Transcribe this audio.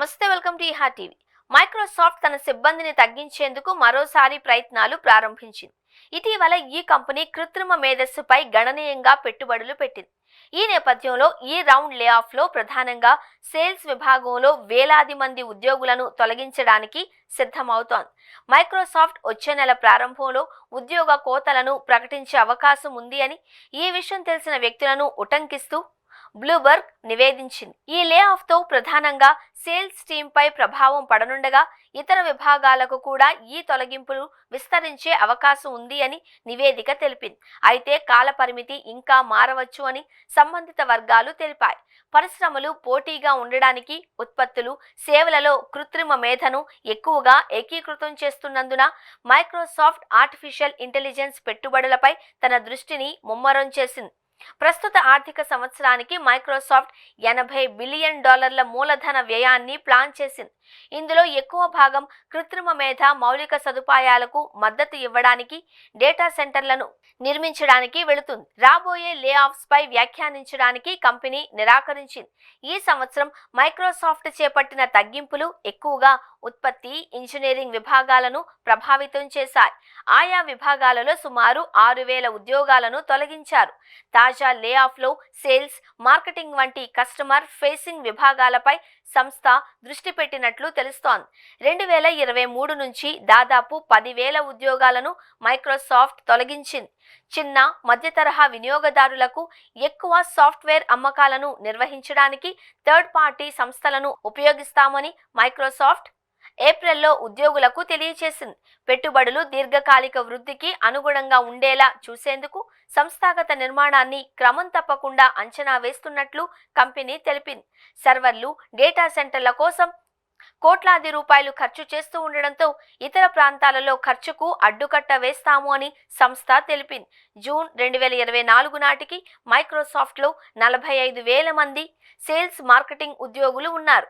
నమస్తే, welcome to ఈహా TV. Microsoft తన సిబ్బందిని తగ్గించేందుకు మరోసారి ప్రయత్నాలు ప్రారంభించింది. ఇటీవల ఈ కంపెనీ కృత్రిమ మేధస్సుపై గణనీయంగా పెట్టుబడులు పెట్టింది. ఈ నేపథ్యంలో ఈ రౌండ్ లే ఆఫ్ లో ప్రధానంగా సేల్స్ విభాగంలో వేలాది మంది ఉద్యోగులను తొలగించడానికి సిద్ధమవుతోంది. మైక్రోసాఫ్ట్ వచ్చే నెల ప్రారంభంలో ఉద్యోగ కోతలను ప్రకటించే అవకాశం ఉంది అని ఈ విషయం తెలిసిన వ్యక్తులను ఉటంకిస్తూ బ్లూబర్గ్ నివేదించింది. ఈ లే ఆఫ్ తో ప్రధానంగా సేల్స్ టీమ్ పై ప్రభావం పడనుండగా ఇతర విభాగాలకు కూడా ఈ తొలగింపులు విస్తరించే అవకాశం ఉంది అని నివేదిక తెలిపింది. అయితే కాల పరిమితి ఇంకా మారవచ్చు అని సంబంధిత వర్గాలు తెలిపాయి. పరిశ్రమలు పోటీగా ఉండడానికి ఉత్పత్తులు, సేవలలో కృత్రిమ మేధను ఎక్కువగా ఏకీకృతం చేస్తున్నందున మైక్రోసాఫ్ట్ ఆర్టిఫిషియల్ ఇంటెలిజెన్స్ పెట్టుబడులపై తన దృష్టిని ముమ్మరం చేసింది. ప్రస్తుత ఆర్థిక సంవత్సరానికి మైక్రోసాఫ్ట్ $80 బిలియన్ మూలధన వ్యయాన్ని ప్లాన్ చేసింది. ఇందులో ఎక్కువ భాగం కృత్రిమ మేధ మౌలిక సదుపాయాలకు మద్దతు ఇవ్వడానికి, డేటా సెంటర్లను నిర్మించడానికి వెళుతుంది. రాబోయే లే ఆఫ్స్ పై వ్యాఖ్యానించడానికి కంపెనీ నిరాకరించింది. ఈ సంవత్సరం మైక్రోసాఫ్ట్ చేపట్టిన తగ్గింపులు ఎక్కువగా ఉత్పత్తి, ఇంజనీరింగ్ విభాగాలను ప్రభావితం చేశాయి. ఆయా విభాగాలలో సుమారు 6,000 ఉద్యోగాలను తొలగించారు. తాజా లే ఆఫ్ లో సేల్స్, మార్కెటింగ్ వంటి కస్టమర్ ఫేసింగ్ విభాగాలపై సంస్థ దృష్టి పెట్టినట్లు తెలుస్తోంది. 2023 నుంచి దాదాపు 10,000 ఉద్యోగాలను మైక్రోసాఫ్ట్ తొలగించింది. చిన్న, మధ్య తరహా వినియోగదారులకు ఎక్కువ సాఫ్ట్వేర్ అమ్మకాలను నిర్వహించడానికి థర్డ్ పార్టీ సంస్థలను ఉపయోగిస్తామని మైక్రోసాఫ్ట్ ఏప్రిల్లో ఉద్యోగులకు తెలియచేసింది. పెట్టుబడులు దీర్ఘకాలిక వృద్ధికి అనుగుణంగా ఉండేలా చూసేందుకు సంస్థాగత నిర్మాణాన్ని క్రమం తప్పకుండా అంచనా వేస్తున్నట్లు కంపెనీ తెలిపింది. సర్వర్లు, డేటా సెంటర్ల కోసం కోట్లాది రూపాయలు ఖర్చు చేస్తూ ఉండడంతో ఇతర ప్రాంతాలలో ఖర్చుకు అడ్డుకట్ట వేస్తాము అని సంస్థ తెలిపింది. జూన్ 2024 నాటికి మైక్రోసాఫ్ట్లో 45,000 మంది సేల్స్, మార్కెటింగ్ ఉద్యోగులు ఉన్నారు.